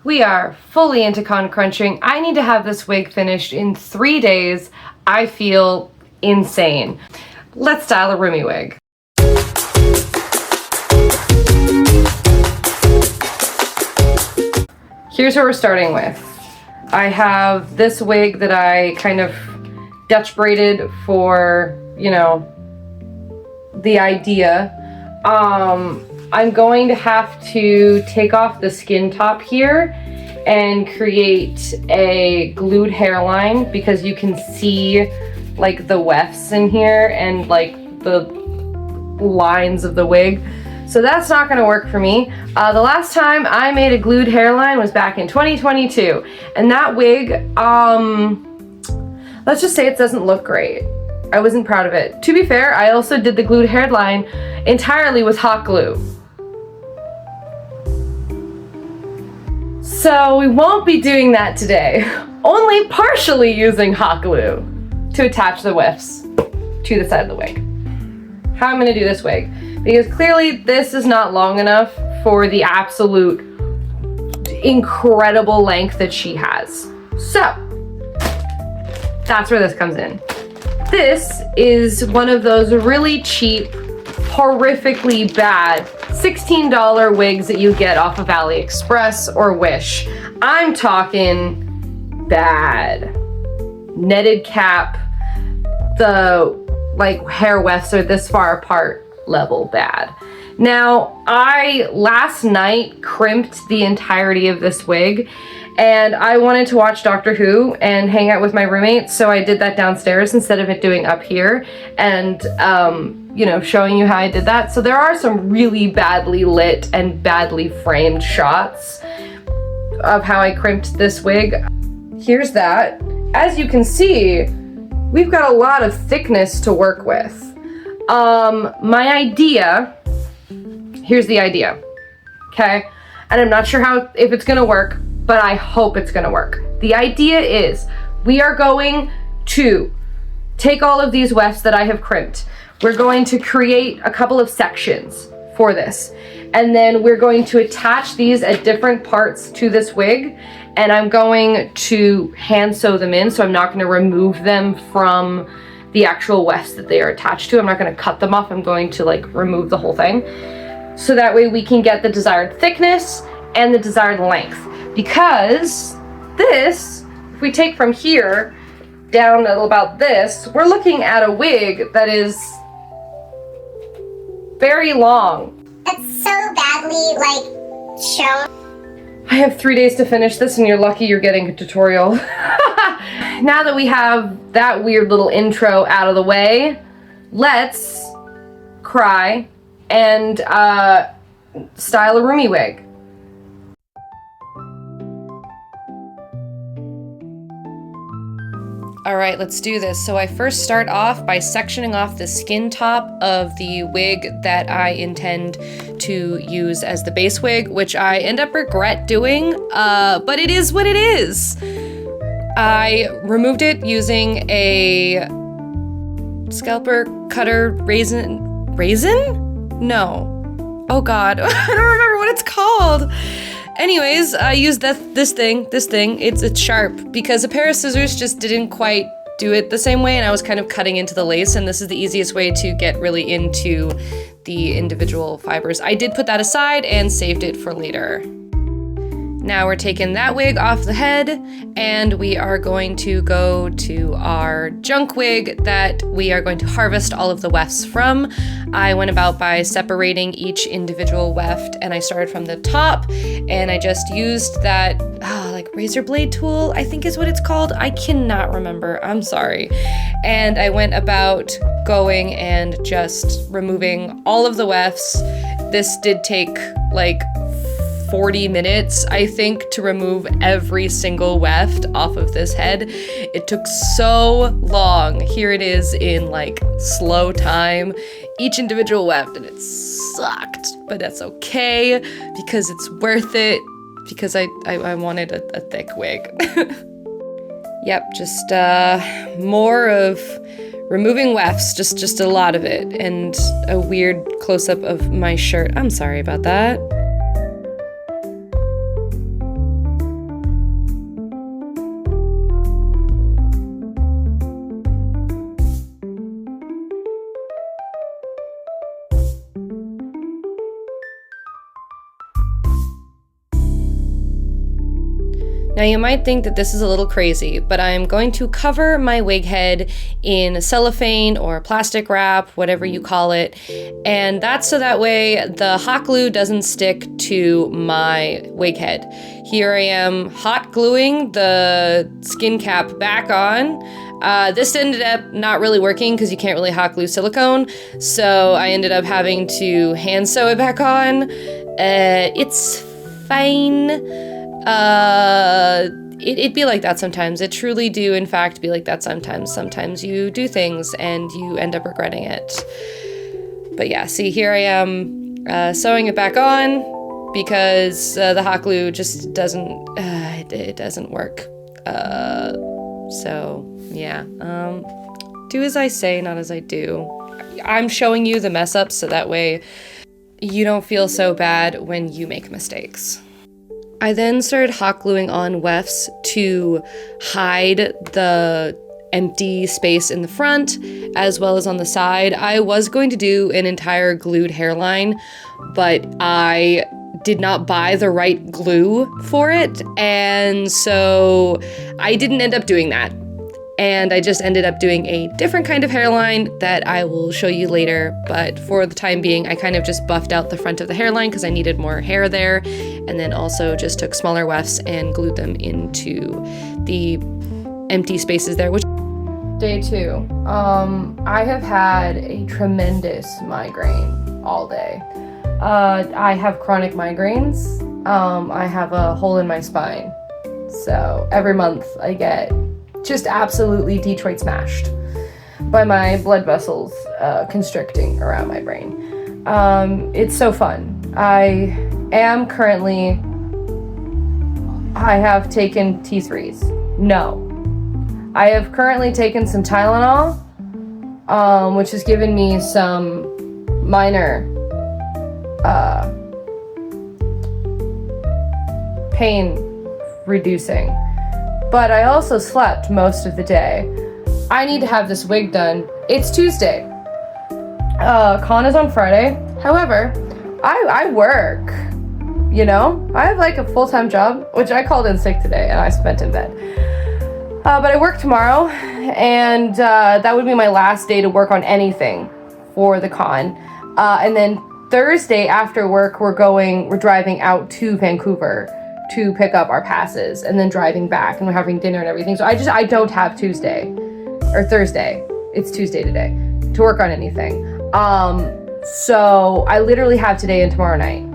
We are fully into con crunching. I need to have this wig finished in 3 days. I feel insane. Let's style a Rumi wig. Here's what we're starting with. I have this wig that I kind of Dutch braided for, you know, the idea. I'm going to have to take off the skin top here and create a glued hairline because you can see like the wefts in here and like the lines of the wig. So that's not gonna work for me. The last time I made a glued hairline was back in 2022. And that wig, let's just say it doesn't look great. I wasn't proud of it. To be fair, I also did the glued hairline entirely with hot glue. So we won't be doing that today. Only partially using hot glue to attach the wefts to the side of the wig. How I'm gonna do this wig, because clearly this is not long enough for the absolute incredible length that she has. So that's where this comes in. This is one of those really cheap, horrifically bad $16 wigs that you get off of AliExpress or Wish. I'm talking bad. Netted cap, the like hair wefts are this far apart level bad. Now, I last night crimped the entirety of this wig and I wanted to watch Doctor Who and hang out with my roommates, so I did that downstairs instead of it doing up here and you know, showing you how I did that. So there are some really badly lit and badly framed shots of how I crimped this wig. Here's that. As you can see, we've got a lot of thickness to work with. My idea, here's the idea, okay? And I'm not sure if it's gonna work, but I hope it's gonna work. The idea is we are going to take all of these wefts that I have crimped. We're going to create a couple of sections for this. And then we're going to attach these at different parts to this wig. And I'm going to hand sew them in, so I'm not gonna remove them from the actual wefts that they are attached to. I'm not gonna cut them off, I'm going to like remove the whole thing. So that way we can get the desired thickness and the desired length. Because this, if we take from here down at about this, we're looking at a wig that is very long. It's so badly like shown. I have 3 days to finish this and you're lucky you're getting a tutorial. Now that we have that weird little intro out of the way, let's cry and style a Rumi wig. All right, let's do this. So I first start off by sectioning off the skin top of the wig that I intend to use as the base wig, which I end up regret doing, but it is what it is. I removed it using a scalper cutter raisin? No. Oh God, I don't remember what it's called. Anyways, I used this thing, it's sharp because a pair of scissors just didn't quite do it the same way and I was kind of cutting into the lace, and this is the easiest way to get really into the individual fibers. I did put that aside and saved it for later. Now we're taking that wig off the head and we are going to go to our junk wig that we are going to harvest all of the wefts from. I went about by separating each individual weft and I started from the top and I just used that like razor blade tool, I think is what it's called. I cannot remember, I'm sorry. And I went about going and just removing all of the wefts. This did take like 40 minutes, I think, to remove every single weft off of this head. It took so long. Here it is in like slow time, each individual weft, and it sucked, but that's okay because it's worth it because I wanted a thick wig. Yep, just more of removing wefts, just a lot of it, and a weird close-up of my shirt. I'm sorry about that. Now you might think that this is a little crazy, but I'm going to cover my wig head in cellophane or plastic wrap, whatever you call it, and that's so that way the hot glue doesn't stick to my wig head. Here I am hot gluing the skin cap back on. This ended up not really working because you can't really hot glue silicone, so I ended up having to hand sew it back on. It's fine. It'd be like that sometimes. It truly do, in fact, be like that sometimes. Sometimes you do things and you end up regretting it. But yeah, see, here I am sewing it back on because the hot glue just doesn't, it doesn't work. So yeah, do as I say, not as I do. I'm showing you the mess ups so that way you don't feel so bad when you make mistakes. I then started hot gluing on wefts to hide the empty space in the front as well as on the side. I was going to do an entire glued hairline, but I did not buy the right glue for it, and so I didn't end up doing that. And I just ended up doing a different kind of hairline that I will show you later, but for the time being, I kind of just buffed out the front of the hairline because I needed more hair there, and then also just took smaller wefts and glued them into the empty spaces there, which... Day 2. I have had a tremendous migraine all day. I have chronic migraines. I have a hole in my spine. So every month I get just absolutely Detroit smashed by my blood vessels constricting around my brain. It's so fun. I have taken T3s. No. I have currently taken some Tylenol, which has given me some minor pain reducing. But I also slept most of the day. I need to have this wig done. It's Tuesday. Con is on Friday. However, I work, you know? I have like a full-time job, which I called in sick today and I spent in bed. But I work tomorrow, and that would be my last day to work on anything for the con. And then Thursday after work, we're driving out to Vancouver to pick up our passes, and then driving back, and we're having dinner and everything. So I don't have Tuesday or Thursday. It's Tuesday today to work on anything. So I literally have today and tomorrow night.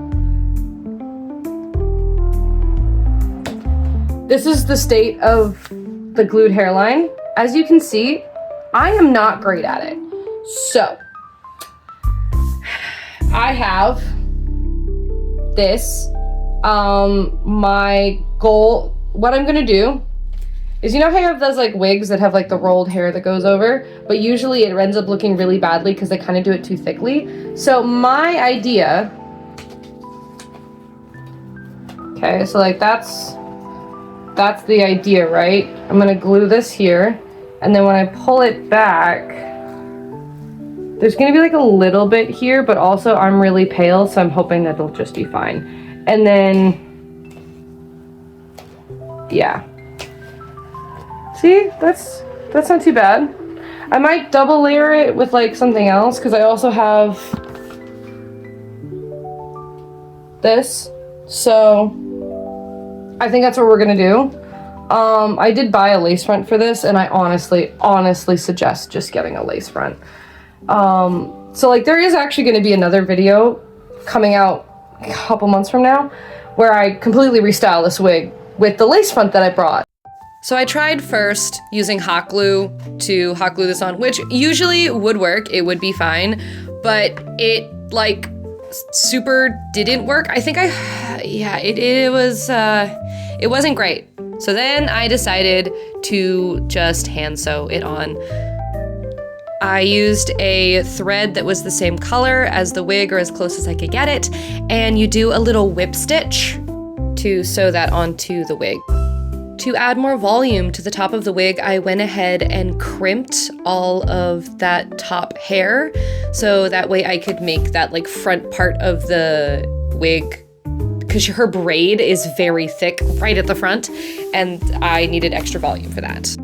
This is the state of the glued hairline. As you can see, I am not great at it. So I have this. My goal, what I'm gonna do is, you know how you have those like wigs that have like the rolled hair that goes over, but usually it ends up looking really badly because they kind of do it too thickly. So my idea, okay, so like that's the idea, right? I'm gonna glue this here, and then when I pull it back, there's gonna be like a little bit here, but also I'm really pale, so I'm hoping that it'll just be fine. And then, yeah. See, that's not too bad. I might double layer it with like something else, because I also have this. So I think that's what we're gonna do. I did buy a lace front for this, and I honestly suggest just getting a lace front. So like there is actually gonna be another video coming out a couple months from now where I completely restyle this wig with the lace front that I brought. So I tried first using hot glue to hot glue this on, which usually would work, it would be fine, but it like super didn't work. I think it wasn't great. So then I decided to just hand sew it on. I used a thread that was the same color as the wig, or as close as I could get it, and you do a little whip stitch to sew that onto the wig. To add more volume to the top of the wig, I went ahead and crimped all of that top hair, so that way I could make that like front part of the wig because her braid is very thick right at the front, and I needed extra volume for that.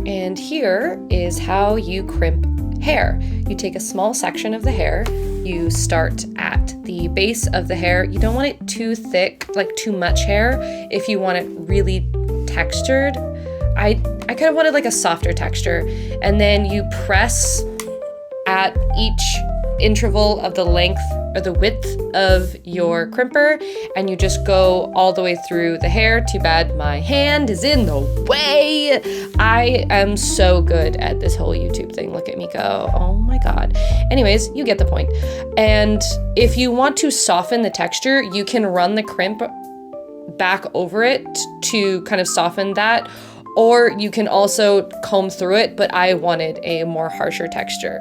And here is how you crimp hair. You take a small section of the hair, you start at the base of the hair. You don't want it too thick, like too much hair. If you want it really textured, I kind of wanted like a softer texture. And then you press at each interval of the length or the width of your crimper, and you just go all the way through the hair. Too bad my hand is in the way. I am so good at this whole YouTube thing. Look at me go. Oh my God. Anyways, you get the point. And if you want to soften the texture, you can run the crimp back over it to kind of soften that, or you can also comb through it, but I wanted a more harsher texture.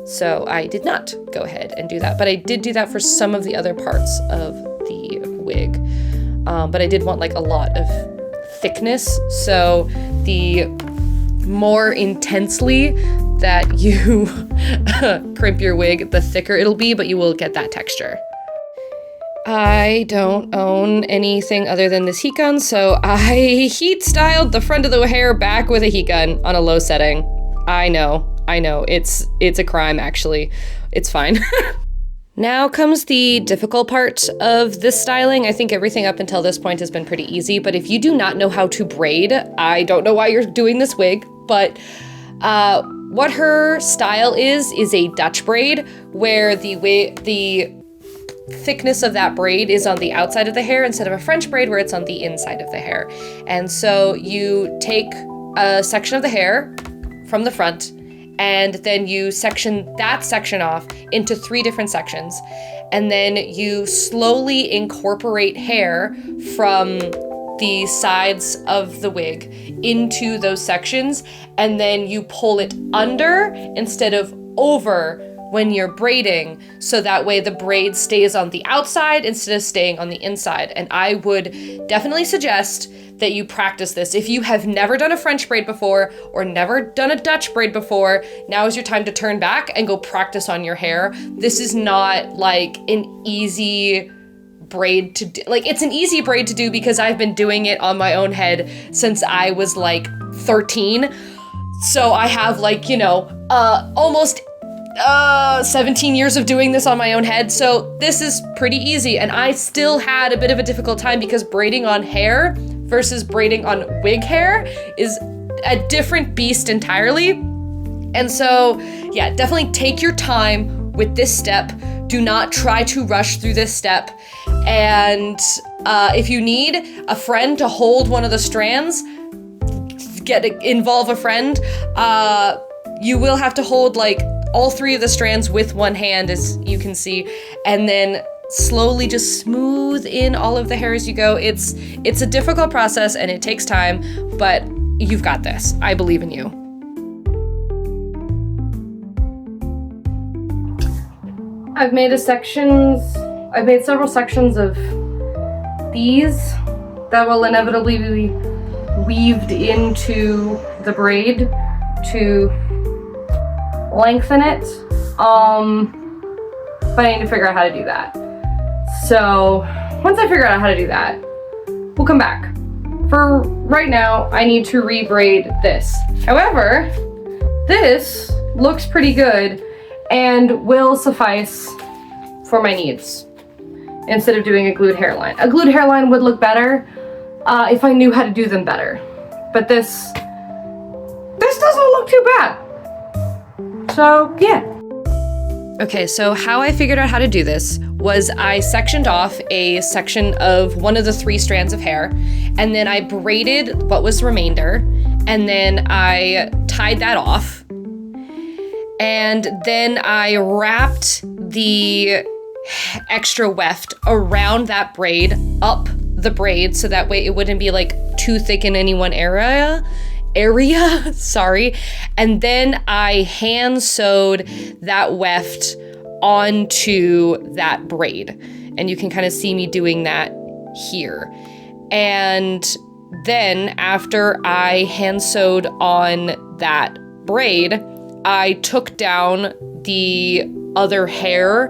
So I did not go ahead and do that, but I did do that for some of the other parts of the wig. But I did want like a lot of thickness, so the more intensely that you crimp your wig, the thicker it'll be, but you will get that texture. I don't own anything other than this heat gun, so I heat styled the front of the hair back with a heat gun on a low setting. I know, it's a crime actually. It's fine. Now comes the difficult part of this styling. I think everything up until this point has been pretty easy, but if you do not know how to braid, I don't know why you're doing this wig, but what her style is a Dutch braid, where the thickness of that braid is on the outside of the hair instead of a French braid where it's on the inside of the hair. And so you take a section of the hair from the front, and then you section that section off into 3 different sections. And then you slowly incorporate hair from the sides of the wig into those sections, and then you pull it under instead of over when you're braiding, so that way the braid stays on the outside instead of staying on the inside. And I would definitely suggest that you practice this. If you have never done a French braid before or never done a Dutch braid before, now is your time to turn back and go practice on your hair. This is not like an easy braid to do. Like, it's an easy braid to do because I've been doing it on my own head since I was like 13. So I have like, almost 17 years of doing this on my own head, so this is pretty easy. And I still had a bit of a difficult time because braiding on hair versus braiding on wig hair is a different beast entirely. And so, yeah, definitely take your time with this step. Do not try to rush through this step. And if you need a friend to hold one of the strands, involve a friend. You will have to hold like all 3 of the strands with one hand, as you can see, and then slowly just smooth in all of the hair as you go. It's a difficult process and it takes time, but you've got this. I believe in you. I've made several sections of these that will inevitably be weaved into the braid to lengthen it, but I need to figure out how to do that. So once I figure out how to do that, we'll come back. For right now, I need to re-braid this. However, this looks pretty good and will suffice for my needs instead of doing a glued hairline. A glued hairline would look better if I knew how to do them better, but this doesn't look too bad. So, yeah. Okay, so how I figured out how to do this was I sectioned off a section of one of the 3 strands of hair, and then I braided what was remainder, and then I tied that off, and then I wrapped the extra weft around that braid, up the braid, so that way it wouldn't be like too thick in any one area, sorry. And then I hand sewed that weft onto that braid. And you can kind of see me doing that here. And then after I hand sewed on that braid, I took down the other hair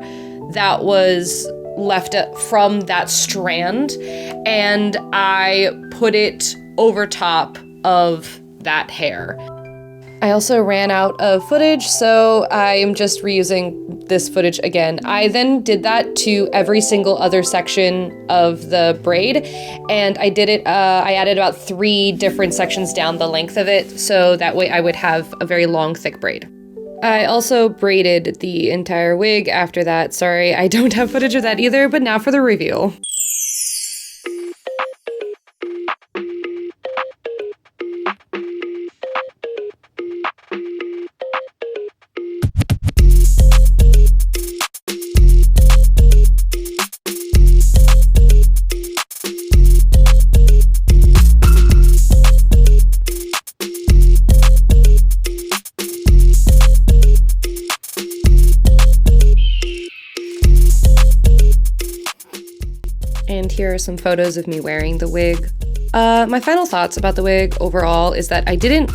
that was left from that strand, and I put it over top of that hair. I also ran out of footage, so I am just reusing this footage again. I then did that to every single other section of the braid, and I did it, I added about 3 different sections down the length of it, so that way I would have a very long, thick braid. I also braided the entire wig after that. Sorry, I don't have footage of that either, but now for the reveal. And here are some photos of me wearing the wig. My final thoughts about the wig overall is that I didn't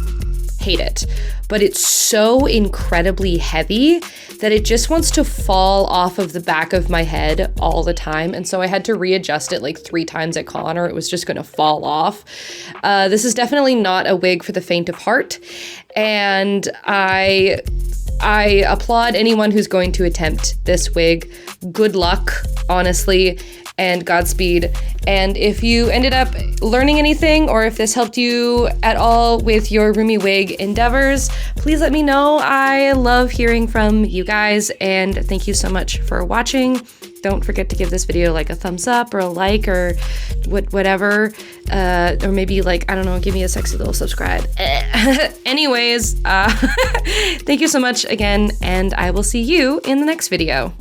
hate it, but it's so incredibly heavy that it just wants to fall off of the back of my head all the time. And so I had to readjust it like 3 times at con, or it was just gonna fall off. This is definitely not a wig for the faint of heart. And I applaud anyone who's going to attempt this wig. Good luck, honestly, and Godspeed. And if you ended up learning anything, or if this helped you at all with your Rumi Wig endeavors, please let me know. I love hearing from you guys, and thank you so much for watching. Don't forget to give this video like a thumbs up or a like or whatever, or maybe like, I don't know, give me a sexy little subscribe. Anyways, thank you so much again, and I will see you in the next video.